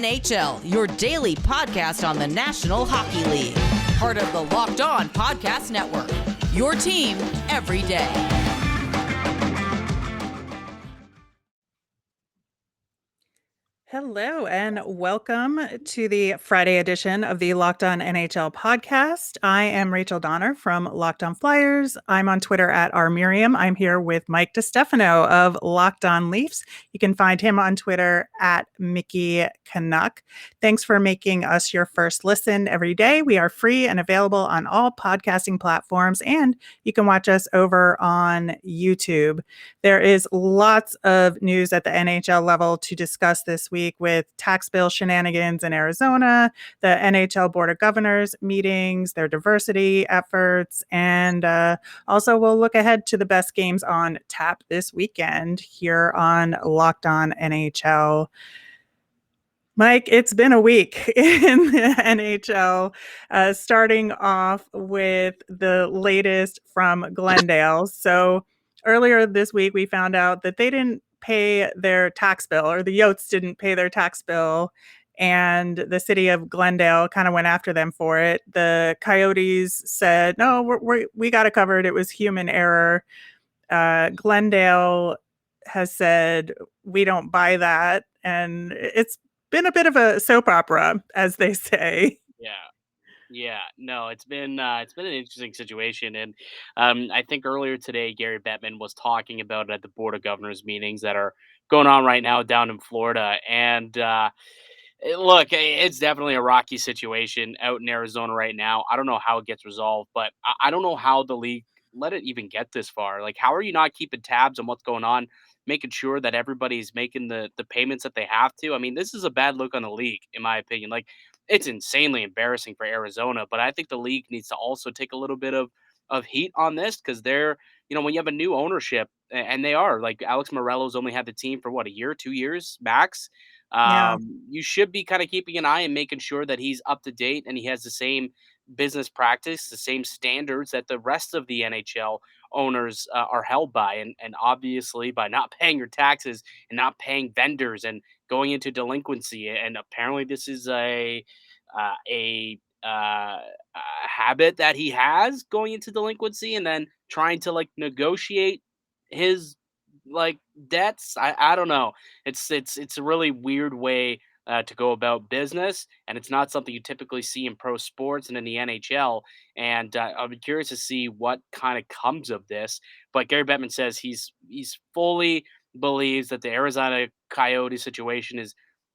NHL, your daily podcast on the National Hockey League. Part of the Locked On Podcast Network. Your team every day. Hello and welcome to the Friday edition of the Locked On NHL podcast. I am Rachel Donner from Locked On Flyers. I'm on Twitter at rmiriam. I'm here with Mike Distefano of Locked On Leafs. You can find him on Twitter at Mickey Canuck. Thanks for making us your first listen every day. We are free and available on all podcasting platforms, and you can watch us over on YouTube. There is lots of news at the NHL level to discuss this week, with tax bill shenanigans in Arizona, the NHL Board of Governors meetings, their diversity efforts, and also we'll look ahead to the best games on tap this weekend here on Locked On NHL. Mike, it's been a week in the NHL, starting off with the latest from Glendale. So earlier this week, we found out that they didn't pay their tax bill, or the Yotes didn't pay their tax bill, and the city of Glendale kind of went after them for it. The Coyotes said, no, we got it covered. It was human error. Glendale has said, we don't buy that. And it's been a bit of a soap opera, as they say. Yeah, no, it's been an interesting situation, and I think earlier today Gary Bettman was talking about it at the Board of Governors meetings that are going on right now down in Florida, and look, it's definitely a rocky situation out in Arizona right now. I don't know how it gets resolved, but I don't know how the league let it even get this far. Like, how are you not keeping tabs on what's going on, making sure that everybody's making the payments that they have to? I mean, this is a bad look on the league, in my opinion. Like, it's insanely embarrassing for Arizona, but I think the league needs to also take a little bit of heat on this, because they're, when you have a new ownership, and they are, like, Alex Morello's only had the team for what, a year, 2 years max. Yeah. You should be kind of keeping an eye and making sure that he's up to date and he has the same business practice, the same standards that the rest of the NHL owners are held by. And obviously, by not paying your taxes and not paying vendors and going into delinquency, and apparently this is a habit that he has, going into delinquency and then trying to, like, negotiate his, like, debts. I don't know. It's a really weird way to go about business, and it's not something you typically see in pro sports and in the NHL. And I'll be curious to see what kind of comes of this. But Gary Bettman says he's fully believes that the Arizona Coyote situation is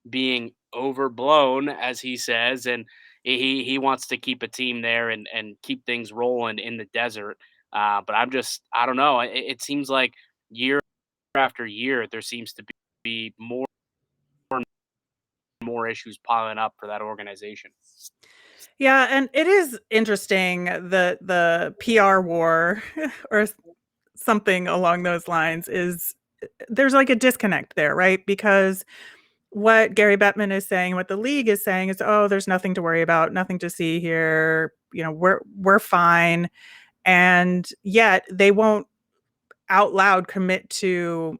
being overblown, as he says, and he wants to keep a team there and keep things rolling in the desert. But I don't know. It seems like year after year, there seems to be more and more issues piling up for that organization. Yeah, and it is interesting, the PR war or something along those lines is there's like a disconnect there, right? Because what Gary Bettman is saying, what the league is saying is, oh, there's nothing to worry about, nothing to see here. We're fine. And yet they won't out loud commit to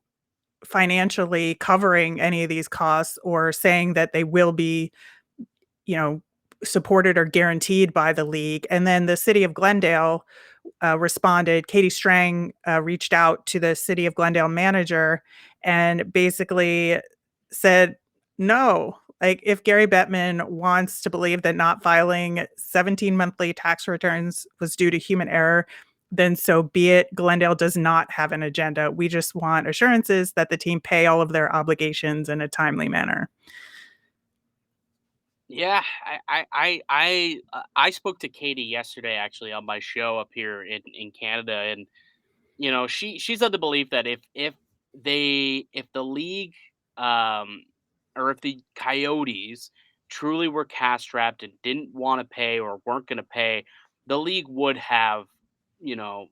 financially covering any of these costs or saying that they will be, you know, supported or guaranteed by the league. And then the city of Glendale responded. Katie Strang reached out to the city of Glendale manager and basically said, no, like, if Gary Bettman wants to believe that not filing 17 monthly tax returns was due to human error, then so be it. Glendale does not have an agenda. We just want assurances that the team pay all of their obligations in a timely manner. Yeah, I spoke to Katie yesterday, actually, on my show up here in Canada, and she's of the belief that if the league, um or if the Coyotes truly were cash strapped and didn't want to pay or weren't going to pay, the league would have, you know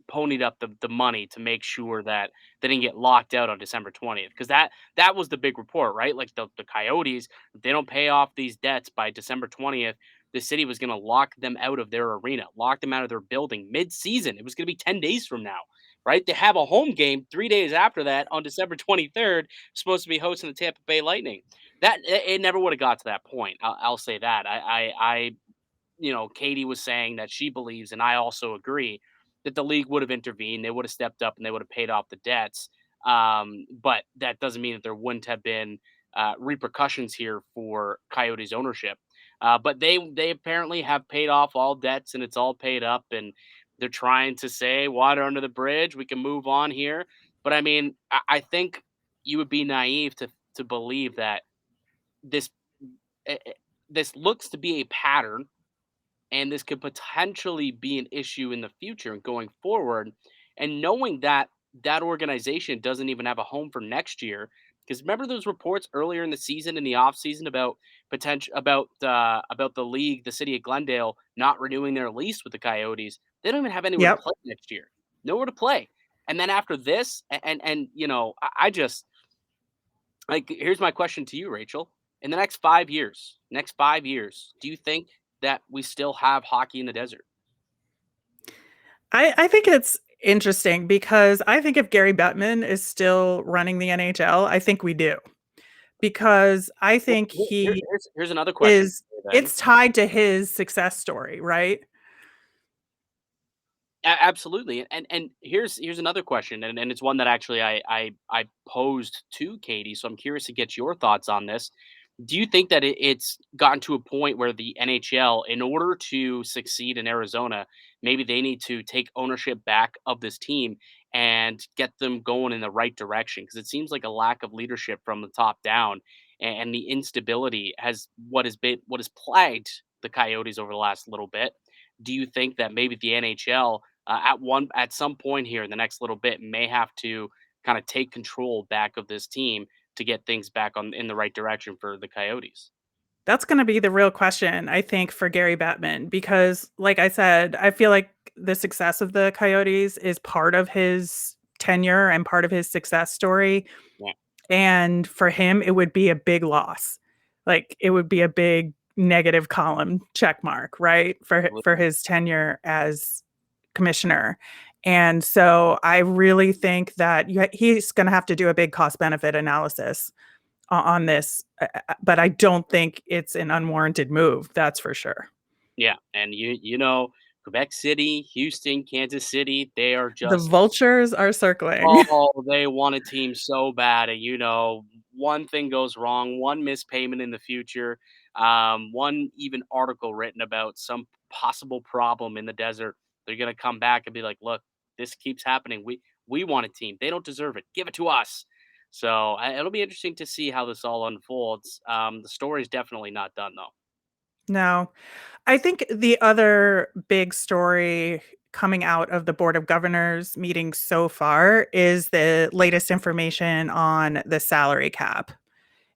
ponied up the money to make sure that they didn't get locked out on December 20th, because that was the big report, right? Like, the Coyotes, if they don't pay off these debts by December 20th, the city was going to lock them out of their arena, lock them out of their building mid-season. It was going to be 10 days from now, right? They have a home game 3 days after that on December 23rd, supposed to be hosting the Tampa Bay Lightning. that it never would have got to that point. I'll say that. Katie was saying that she believes, and I also agree, that the league would have intervened. They would have stepped up and they would have paid off the debts. But that doesn't mean that there wouldn't have been repercussions here for Coyotes ownership. But they apparently have paid off all debts and it's all paid up, and they're trying to say water under the bridge. We can move on here. But I mean, I think you would be naive to believe that this eh, eh, this looks to be a pattern, and this could potentially be an issue in the future and going forward. And knowing that that organization doesn't even have a home for next year, because remember those reports earlier in the season, in the offseason, about potential about the league, the city of Glendale not renewing their lease with the Coyotes. They don't even have anywhere to Yep. play next year, nowhere to play. And then after this, I just like, here's my question to you, Rachel. In the next 5 years, do you think that we still have hockey in the desert? I think it's interesting because I think if Gary Bettman is still running the NHL, I think we do. Because I Well, think he here's another question is for you then. it's tied to his success story, right? Absolutely, and here's another question, and it's one that actually I posed to Katie, so I'm curious to get your thoughts on this. Do you think that it's gotten to a point where the NHL, in order to succeed in Arizona, maybe they need to take ownership back of this team and get them going in the right direction? Because it seems like a lack of leadership from the top down, and the instability has what has plagued the Coyotes over the last little bit. Do you think that maybe the NHL at some point here in the next little bit may have to kind of take control back of this team to get things back on in the right direction for the Coyotes? That's gonna be the real question, I think, for Gary Bettman because, like I said, I feel like the success of the Coyotes is part of his tenure and part of his success story, Yeah, and for him, it would be a big loss. Like, it would be a big negative column check mark, right, for absolutely. his tenure as commissioner, and so I really think that he's gonna have to do a big cost benefit analysis on this, but I don't think it's an unwarranted move, that's for sure. Yeah, and Quebec City, Houston, Kansas City, they are The just vultures are circling. oh, they want a team so bad, and one thing goes wrong, one mispayment in the future, one even article written about some possible problem in the desert. They're gonna come back and be like, "Look, this keeps happening. We want a team. They don't deserve it. Give it to us." So it'll be interesting to see how this all unfolds. The story's definitely not done though. No. I think the other big story coming out of the Board of Governors meeting so far is the latest information on the salary cap,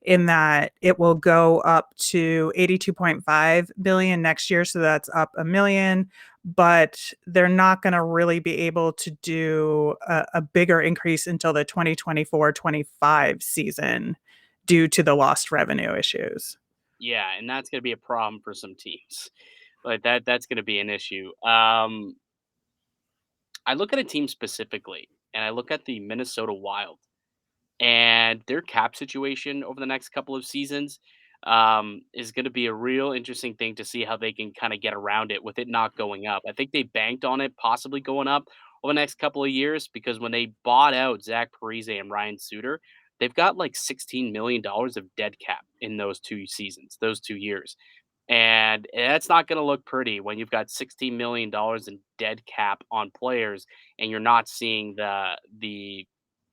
in that it will go up to 82.5 billion next year, so that's up a million, but they're not going to really be able to do a bigger increase until the 2024-25 season due to the lost revenue issues. Yeah, and that's gonna be a problem for some teams. Like that's gonna be an issue. I look at a team specifically, and I look at the Minnesota Wild and their cap situation over the next couple of seasons is going to be a real interesting thing to see how they can kind of get around it with it not going up. I think they banked on it possibly going up over the next couple of years because when they bought out Zach Parise and Ryan Suter, they've got like $16 million of dead cap in those 2 seasons, those 2 years. And that's not going to look pretty when you've got $16 million in dead cap on players and you're not seeing the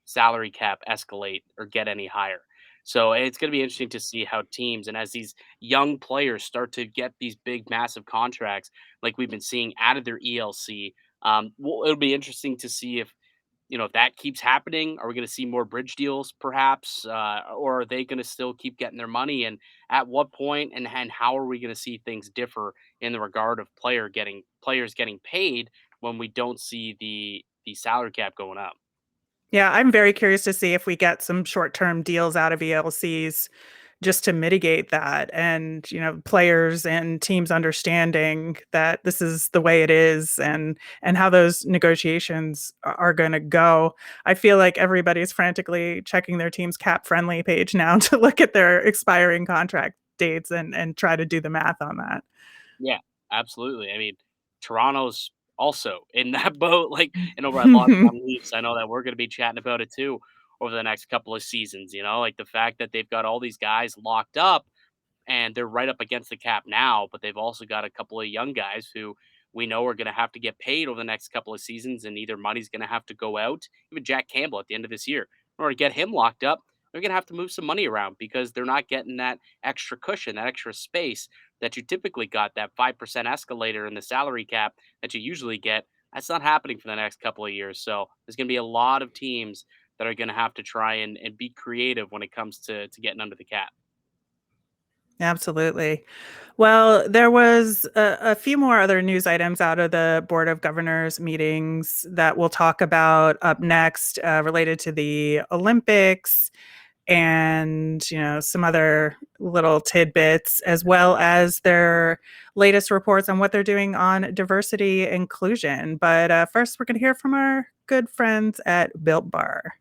salary cap escalate or get any higher. So it's going to be interesting to see how teams and as these young players start to get these big, massive contracts like we've been seeing out of their ELC. It'll be interesting to see if that keeps happening. Are we going to see more bridge deals, perhaps, or are they going to still keep getting their money? And at what point and how are we going to see things differ in the regard of players getting paid when we don't see the salary cap going up? Yeah, I'm very curious to see if we get some short-term deals out of ELCs just to mitigate that, and players and teams understanding that this is the way it is, and how those negotiations are going to go. I feel like everybody's frantically checking their team's cap friendly page now to look at their expiring contract dates and try to do the math on that. Yeah, absolutely. I mean, Toronto's also in that boat, like, and over at Locked On Leafs, I know that we're gonna be chatting about it too over the next couple of seasons, like the fact that they've got all these guys locked up and they're right up against the cap now, but they've also got a couple of young guys who we know are going to have to get paid over the next couple of seasons, and either money's going to have to go out. Even Jack Campbell at the end of this year, in order to get him locked up, they're going to have to move some money around because they're not getting that extra cushion, that extra space that you typically got, that 5% escalator in the salary cap that you usually get. That's not happening for the next couple of years. So there's going to be a lot of teams that are going to have to try and be creative when it comes to getting under the cap. Absolutely. Well, there was a few more other news items out of the Board of Governors meetings that we'll talk about up next, related to the Olympics and some other little tidbits, as well as their latest reports on what they're doing on diversity inclusion. But first, we're going to hear from our good friends at Built Bar.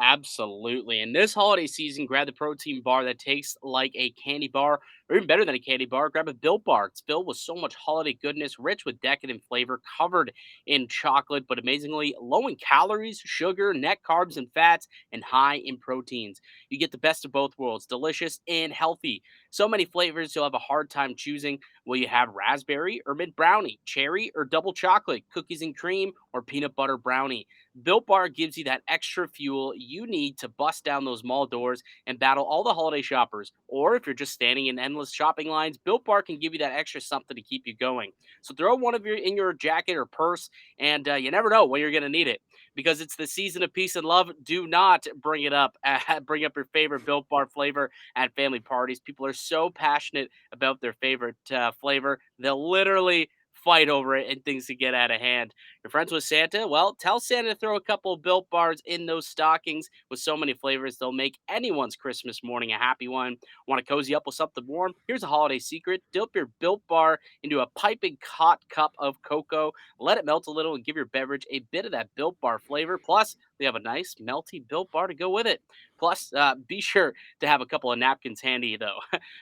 Absolutely. And this holiday season, grab the protein bar that tastes like a candy bar, or even better than a candy bar. Grab a Built Bar. It's filled with so much holiday goodness, rich with decadent flavor, covered in chocolate, but amazingly low in calories, sugar, net carbs, and fats, and high in proteins. You get the best of both worlds, delicious and healthy. So many flavors you'll have a hard time choosing. Will you have raspberry or mint brownie, cherry or double chocolate, cookies and cream, or peanut butter brownie? Built Bar gives you that extra fuel you need to bust down those mall doors and battle all the holiday shoppers. Or if you're just standing in endless shopping lines, Built Bar can give you that extra something to keep you going. So throw one of your in your jacket or purse, and you never know when you're going to need it. Because it's the season of peace and love. Do not bring it up. Bring up your favorite Built Bar flavor at family parties. People are so passionate about their favorite flavor, they'll literally fight over it and things to get out of hand. You're friends with Santa? Well, tell Santa to throw a couple of Built Bars in those stockings. With so many flavors, they'll make anyone's Christmas morning a happy one. Want to cozy up with something warm? Here's a holiday secret. Dip your Built Bar into a piping hot cup of cocoa. Let it melt a little and give your beverage a bit of that Built Bar flavor. Plus, we have a nice melty Built Bar to go with it. Plus, be sure to have a couple of napkins handy, though.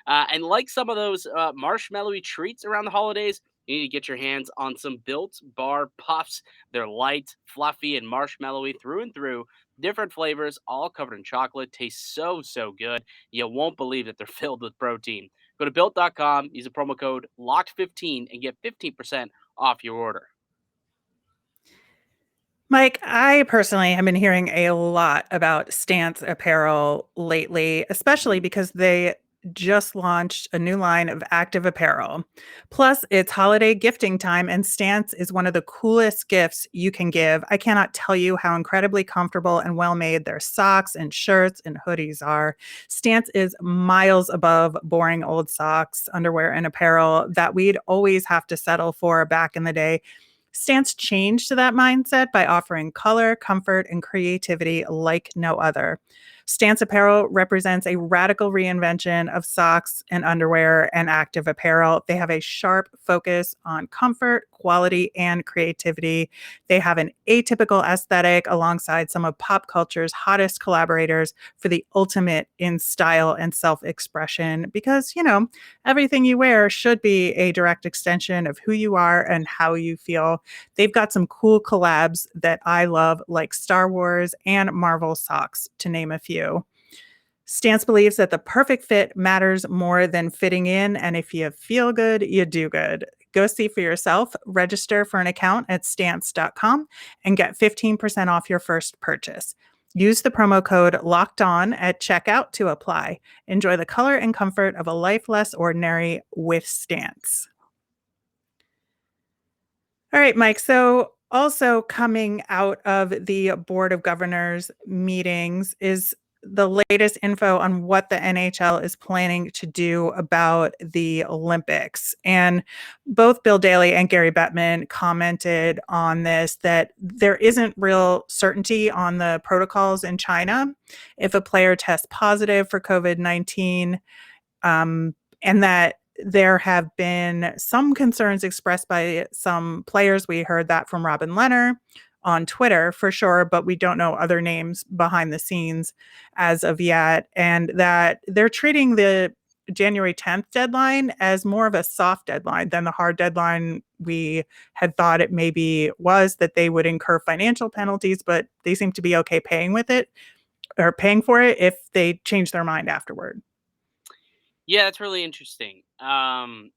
And like some of those marshmallowy treats around the holidays, you need to get your hands on some Built Bar Puffs. They're light, fluffy, and marshmallowy through and through. Different flavors, all covered in chocolate. Taste so, so good. You won't believe that they're filled with protein. Go to built.com, use the promo code LOCKED15, and get 15% off your order. Mike, I personally have been hearing a lot about Stance apparel lately, especially because they just launched a new line of active apparel. Plus, it's holiday gifting time, and Stance is one of the coolest gifts you can give. I cannot tell you how incredibly comfortable and well made their socks and shirts and hoodies are. Stance is miles above boring old socks, underwear, and apparel that we'd always have to settle for back in the day. Stance changed that mindset by offering color, comfort, and creativity like no other. Stance apparel represents a radical reinvention of socks and underwear and active apparel. They have a sharp focus on comfort, quality, and creativity. They have an atypical aesthetic alongside some of pop culture's hottest collaborators for the ultimate in style and self-expression because, everything you wear should be a direct extension of who you are and how you feel. They've got some cool collabs that I love, like Star Wars and Marvel socks, to name a few. Stance believes that the perfect fit matters more than fitting in, and if you feel good, you do good. Go see for yourself, register for an account at stance.com, and get 15% off your first purchase. Use the promo code LOCKEDON at checkout to apply. Enjoy the color and comfort of a life less ordinary with Stance. All right, Mike. So also coming out of the Board of Governors meetings is the latest info on what the NHL is planning to do about the Olympics. And both Bill Daley and Gary Bettman commented on this, that there isn't real certainty on the protocols in China if a player tests positive for COVID-19, and that there have been some concerns expressed by some players. We heard that from Robin Lehner on Twitter for sure, but we don't know other names behind the scenes as of yet. And that they're treating the January 10th deadline as more of a soft deadline than the hard deadline we had thought it maybe was, that they would incur financial penalties, but they seem to be okay paying with it, or paying for it, if they change their mind afterward. Yeah, that's really interesting. The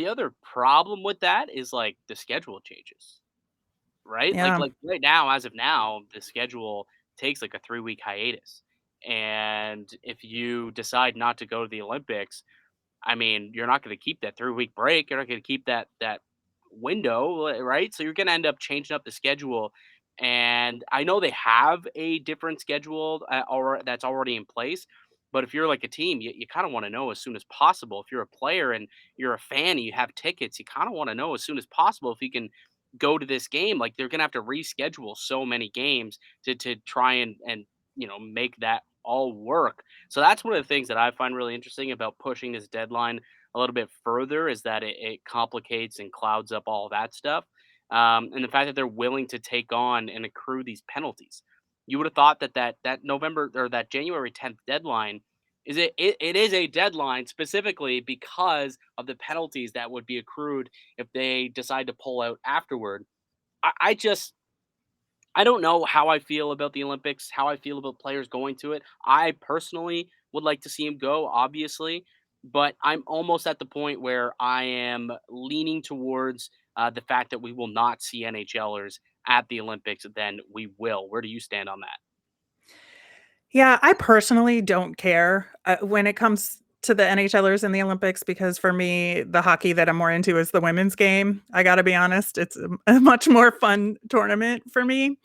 other problem with that is like the schedule changes, right? Yeah. Like right now, as of now, the schedule takes like a 3-week hiatus, and if you decide not to go to the Olympics, I mean, you're not going to keep that 3-week break. You're not going to keep that window, right? So you're going to end up changing up the schedule. And I know they have a different schedule or that's already in place. But if you're like a team, you kind of want to know as soon as possible. If you're a player and you're a fan and you have tickets, you kind of want to know as soon as possible if you can go to this game. Like they're gonna have to reschedule so many games to try and make that all work. So that's one of the things that I find really interesting about pushing this deadline a little bit further, is that it complicates and clouds up all that stuff. And the fact that they're willing to take on and accrue these penalties. You would have thought that November or that January 10th deadline it is a deadline specifically because of the penalties that would be accrued if they decide to pull out afterward. I just I don't know how I feel about the Olympics, how I feel about players going to it. I personally would like to see him go, obviously, but I'm almost at the point where I am leaning towards the fact that we will not see NHLers at the Olympics. Then we will. Where do you stand on that? Yeah, I personally don't care when it comes to the NHLers in the Olympics, because for me, the hockey that I'm more into is the women's game. I got to be honest, it's a much more fun tournament for me.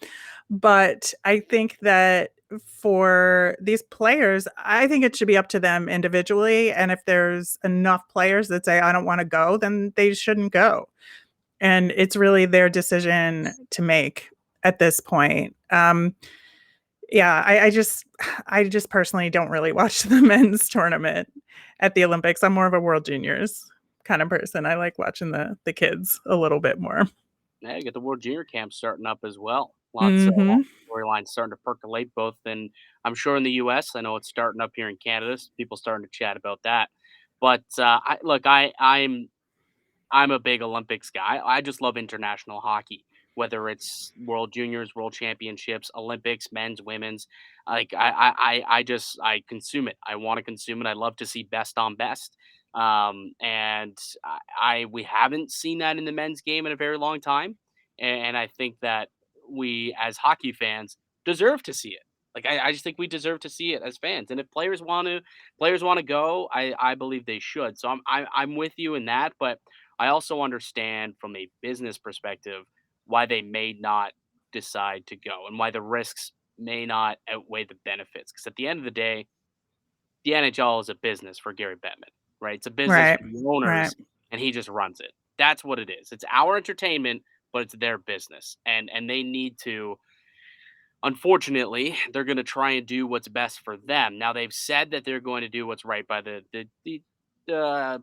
But I think that for these players, I think it should be up to them individually. And if there's enough players that say, I don't want to go, then they shouldn't go. And it's really their decision to make at this point. Yeah, I just personally don't really watch the men's tournament at the Olympics. I'm more of a World Juniors kind of person. I like watching the kids a little bit more. Yeah, you get the World Junior Camp starting up as well. Lots Mhm. of storylines starting to percolate, both in I'm sure in the U.S. I know it's starting up here in Canada. People starting to chat about that. But I'm a big Olympics guy. I just love international hockey, whether it's World Juniors, World Championships, Olympics, men's, women's. Like I consume it. I want to consume it. I love to see best on best. And we haven't seen that in the men's game in a very long time, and I think that we as hockey fans deserve to see it. Like I just think we deserve to see it as fans. And if players want to go, I believe they should. So I'm with you in that, but I also understand from a business perspective why they may not decide to go and why the risks may not outweigh the benefits. Because at the end of the day, the NHL is a business for Gary Bettman, right? It's a business Right. for the Right. owners, and he just runs it. That's what it is. It's our entertainment, but it's their business, and they need to. Unfortunately, they're going to try and do what's best for them. Now they've said that they're going to do what's right by the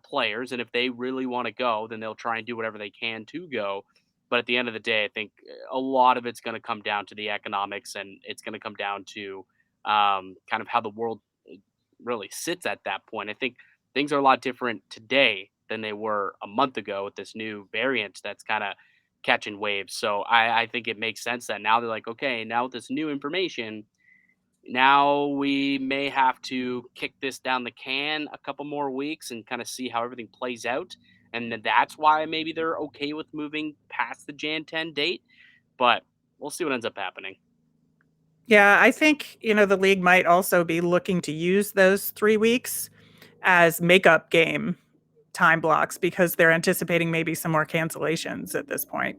players, and if they really want to go, then they'll try and do whatever they can to go. But at the end of the day, I think a lot of it's going to come down to the economics, and it's going to come down to kind of how the world really sits at that point. I think things are a lot different today than they were a month ago with this new variant that's kind of catching waves. So I think it makes sense that now they're like, okay, now with this new information, now we may have to kick this down the can a couple more weeks and kind of see how everything plays out. And then that's why maybe they're okay with moving past the Jan 10 date. But we'll see what ends up happening. Yeah, I think, the league might also be looking to use those 3 weeks as makeup game time blocks, because they're anticipating maybe some more cancellations at this point.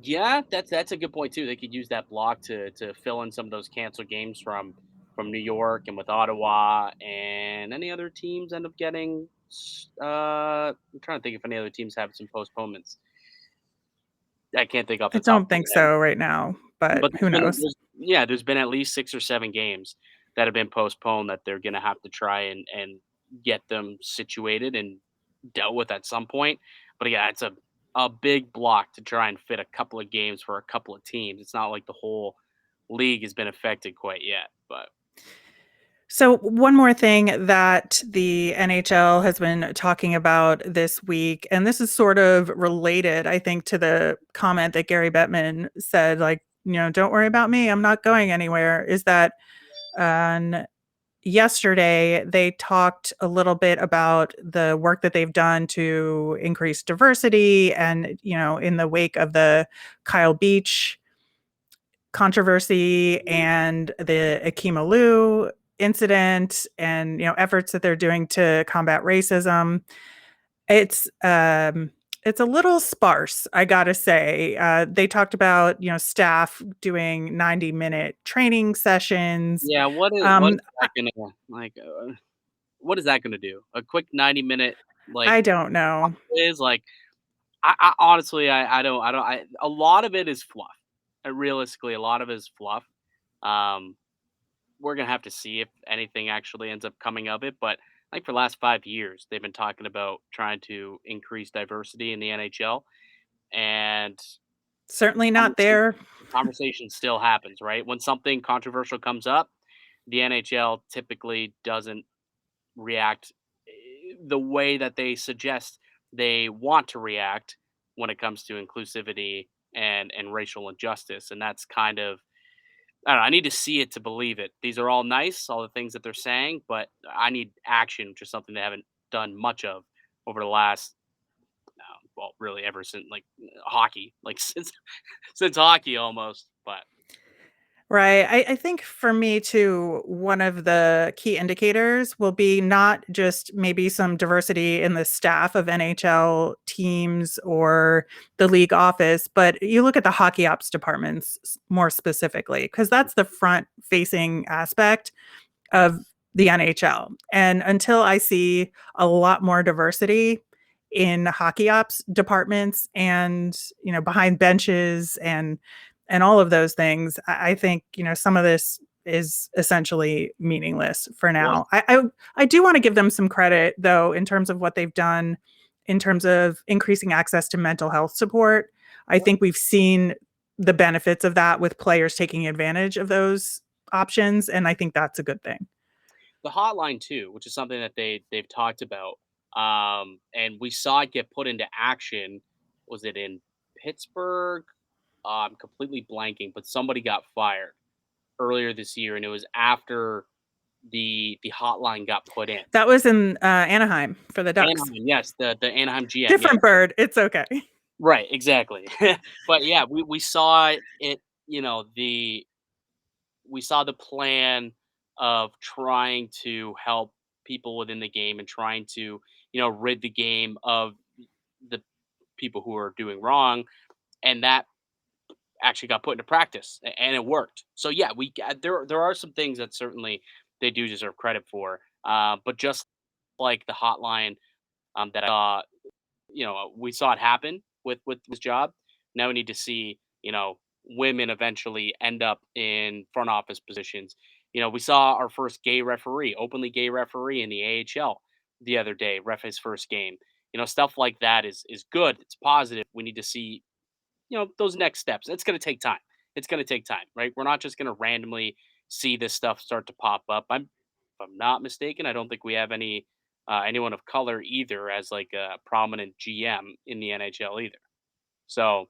Yeah, that's a good point too. They could use that block to fill in some of those canceled games from New York and with Ottawa and any other teams end up getting. I'm trying to think if any other teams have some postponements. I can't think off I the top don't of my think head. so right now, but But who knows? there's been at least 6 or 7 games that have been postponed that they're gonna have to try and get them situated and dealt with at some point. But yeah, it's a big block to try and fit a couple of games for a couple of teams. It's not like the whole league has been affected quite yet, but So, one more thing that the NHL has been talking about this week, and this is sort of related, I think, to the comment that Gary Bettman said, like, don't worry about me, I'm not going anywhere, is that on yesterday they talked a little bit about the work that they've done to increase diversity and, in the wake of the Kyle Beach controversy and the Akima Lou incident and efforts that they're doing to combat racism. It's a little sparse, I gotta say. They talked about staff doing 90-minute training sessions. yeah, what is that gonna what is that gonna do? A quick 90-minute like I don't know. quiz? Like I honestly I don't a lot of it is fluff. Realistically, a lot of it is fluff. Um we're gonna have to see if anything actually ends up coming of it. But like for the last 5 years, they've been talking about trying to increase diversity in the NHL, and Certainly not conversation, there. conversation still happens, right? When something controversial comes up, the NHL typically doesn't react the way that they suggest they want to react when it comes to inclusivity and racial injustice, and that's kind of I don't know. I need to see it to believe it. These are all nice, all the things that they're saying, but I need action, which is something they haven't done much of over the last, well, really ever since like hockey, like since hockey almost. But Right. I think for me too, one of the key indicators will be not just maybe some diversity in the staff of NHL teams or the league office, but you look at the hockey ops departments more specifically, because that's the front facing aspect of the NHL. And until I see a lot more diversity in hockey ops departments and, behind benches and all of those things, I think, some of this is essentially meaningless for well, now. I do want to give them some credit though in terms of what they've done in terms of increasing access to mental health support. I think we've seen the benefits of that with players taking advantage of those options, and I think that's a good thing. the hotline too, which is something that they've talked about, and we saw it get put into action. Was it in Pittsburgh? I'm completely blanking, but somebody got fired earlier this year, and it was after the hotline got put in. That was in Anaheim for the Ducks. Anaheim, yes, the Anaheim GM, yeah. Different bird. It's okay. Right, exactly. But yeah, we saw it, we saw the plan of trying to help people within the game and trying to, rid the game of the people who are doing wrong, and that actually got put into practice and it worked. So yeah, there are some things that certainly they do deserve credit for. But just like the hotline that I saw, we saw it happen with this job. Now we need to see, women eventually end up in front office positions. We saw our first gay referee, openly gay referee in the AHL the other day, ref his first game. Stuff like that is good. It's positive. We need to see, those next steps. It's going to take time. It's going to take time, right? We're not just going to randomly see this stuff start to pop up. If I'm not mistaken, I don't think we have anyone of color either as like a prominent GM in the NHL either. So,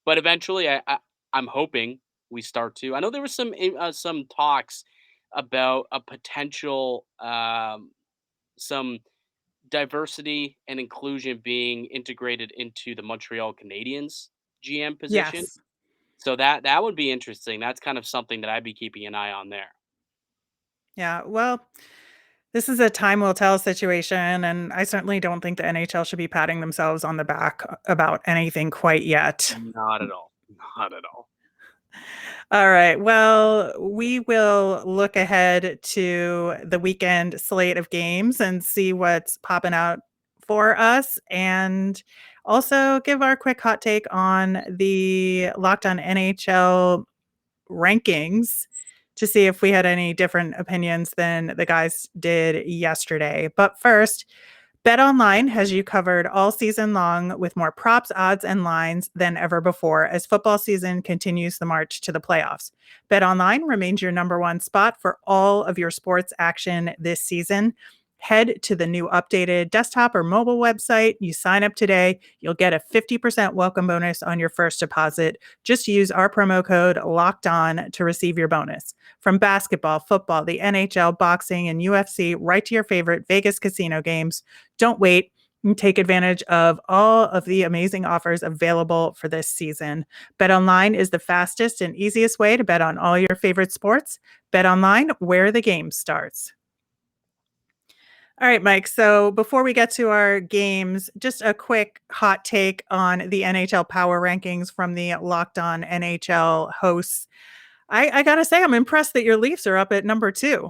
but eventually, I'm hoping we start to. I know there was some talks about a potential some diversity and inclusion being integrated into the Montreal Canadiens GM position. Yes. So that would be interesting. That's kind of something that I'd be keeping an eye on there. Yeah. Well, this is a time will tell situation, and I certainly don't think the NHL should be patting themselves on the back about anything quite yet. Not at all. Not at all. All right. Well, we will look ahead to the weekend slate of games and see what's popping out for us, and also give our quick hot take on the Locked On NHL rankings to see if we had any different opinions than the guys did yesterday. But first, BetOnline has you covered all season long with more props, odds, and lines than ever before as football season continues the march to the playoffs. BetOnline remains your number one spot for all of your sports action this season. Head to the new updated desktop or mobile website. You sign up today, you'll get a 50% welcome bonus on your first deposit. Just use our promo code Locked On to receive your bonus. From basketball, football, the NHL, boxing, and UFC, right to your favorite Vegas casino games. Don't wait and take advantage of all of the amazing offers available for this season. BetOnline is the fastest and easiest way to bet on all your favorite sports. BetOnline, where the game starts. All right, Mike. So before we get to our games, just a quick hot take on the NHL power rankings from the Locked On NHL hosts. I got to say, I'm impressed that your Leafs are up at number 2.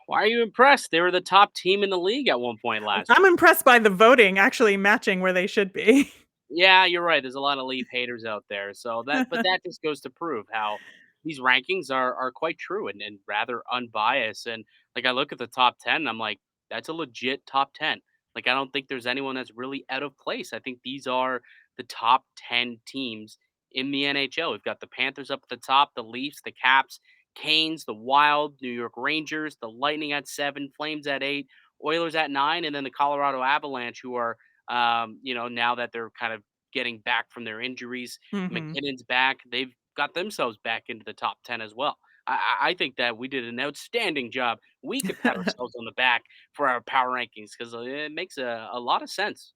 Why are you impressed? They were the top team in the league at one point last I'm year. impressed by the voting actually matching where they should be. Yeah, you're right. There's a lot of Leaf haters out there. But that just goes to prove how these rankings are quite true and rather unbiased. And like I look at the top 10, and I'm like, that's a legit top 10. Like I don't think there's anyone that's really out of place. I think these are the top 10 teams in the NHL. We've got the Panthers up at the top, the Leafs, the Caps, Canes, the Wild, New York Rangers, the Lightning at 7, Flames at 8, Oilers at 9, and then the Colorado Avalanche, who are now that they're kind of getting back from their injuries, Mhm. McKinnon's back. They've got themselves back into the top 10 as well. I think that we did an outstanding job. We could pat ourselves on the back for our power rankings because it makes a lot of sense.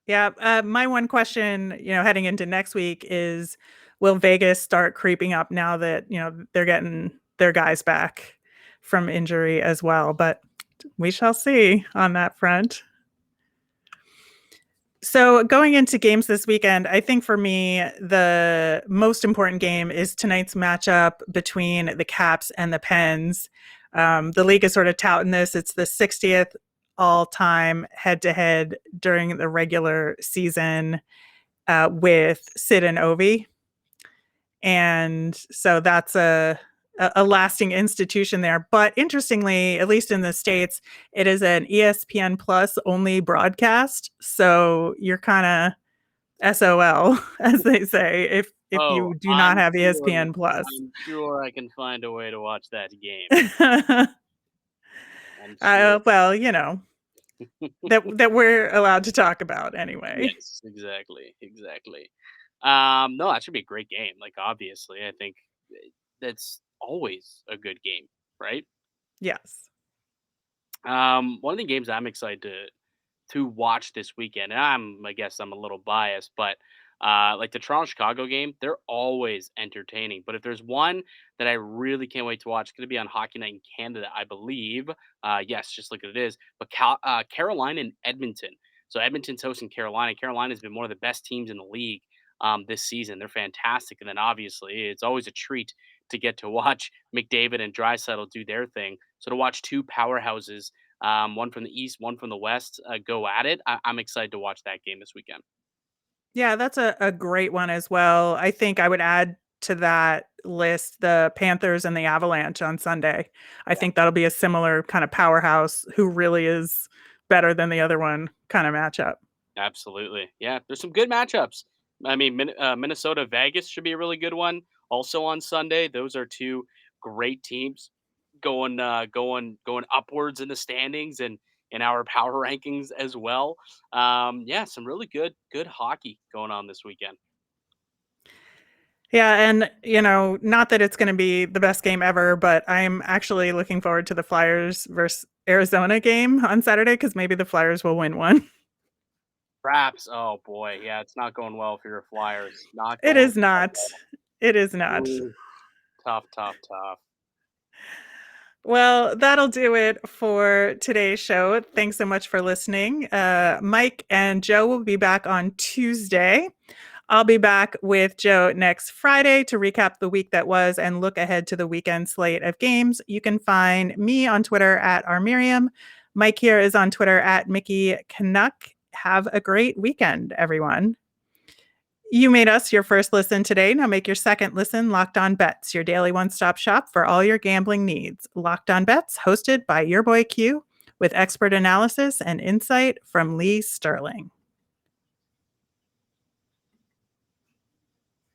Yeah, my one question, heading into next week is, will Vegas start creeping up now that, they're getting their guys back from injury as well? But we shall see on that front. So going into games this weekend, I think for me, the most important game is tonight's matchup between the Caps and the Pens. The league is sort of touting this. It's the 60th all-time head-to-head during the regular season with Sid and Ovi. And so that's a lasting institution there. But interestingly, at least in the States, it is an ESPN Plus only broadcast. So you're kind of SOL, as they say, if Oh, you do not have ESPN Plus. I'm sure I can find a way to watch that game. I'm sure. Well, that we're allowed to talk about anyway. Yes, exactly, exactly. No, that should be a great game. Like obviously, I think that's always a good game, right? Yes. One of the games I'm excited to watch this weekend, and I guess I'm a little biased, but like the Toronto Chicago game, they're always entertaining. But if there's one that I really can't wait to watch, it's going to be on Hockey Night in Canada, I believe. Yes, just look at it is. But Carolina and Edmonton. So Edmonton's hosting Carolina. Carolina's been one of the best teams in the league this season. They're fantastic, and then obviously it's always a treat to get to watch McDavid and Draisaitl do their thing. So to watch two powerhouses, one from the East, one from the West, go at it. I'm excited to watch that game this weekend. Yeah, that's a great one as well. I think I would add to that list the Panthers and the Avalanche on Sunday. I Yeah, think that'll be a similar kind of powerhouse who really is better than the other one kind of matchup. absolutely. Yeah, there's some good matchups. I mean, Minnesota Vegas should be a really good one. Also on Sunday, those are two great teams going upwards in the standings and in our power rankings as well. Yeah, some really good hockey going on this weekend. Yeah, and not that it's going to be the best game ever, but I'm actually looking forward to the Flyers versus Arizona game on Saturday because maybe the Flyers will win one. Perhaps. Oh boy, yeah, it's not going well for your Flyers. Not It going is not. It is not. Ooh, tough, tough, tough. Well, that'll do it for today's show. Thanks so much for listening. Mike and Joe will be back on Tuesday. I'll be back with Joe next Friday to recap the week that was and look ahead to the weekend slate of games. You can find me on Twitter at rmiriam. Mike here is on Twitter at Mickey Canuck. Have a great weekend, everyone. You made us your first listen today. Now make your second listen Locked On Bets, your daily one-stop shop for all your gambling needs. Locked On Bets, hosted by your boy Q, with expert analysis and insight from Lee Sterling.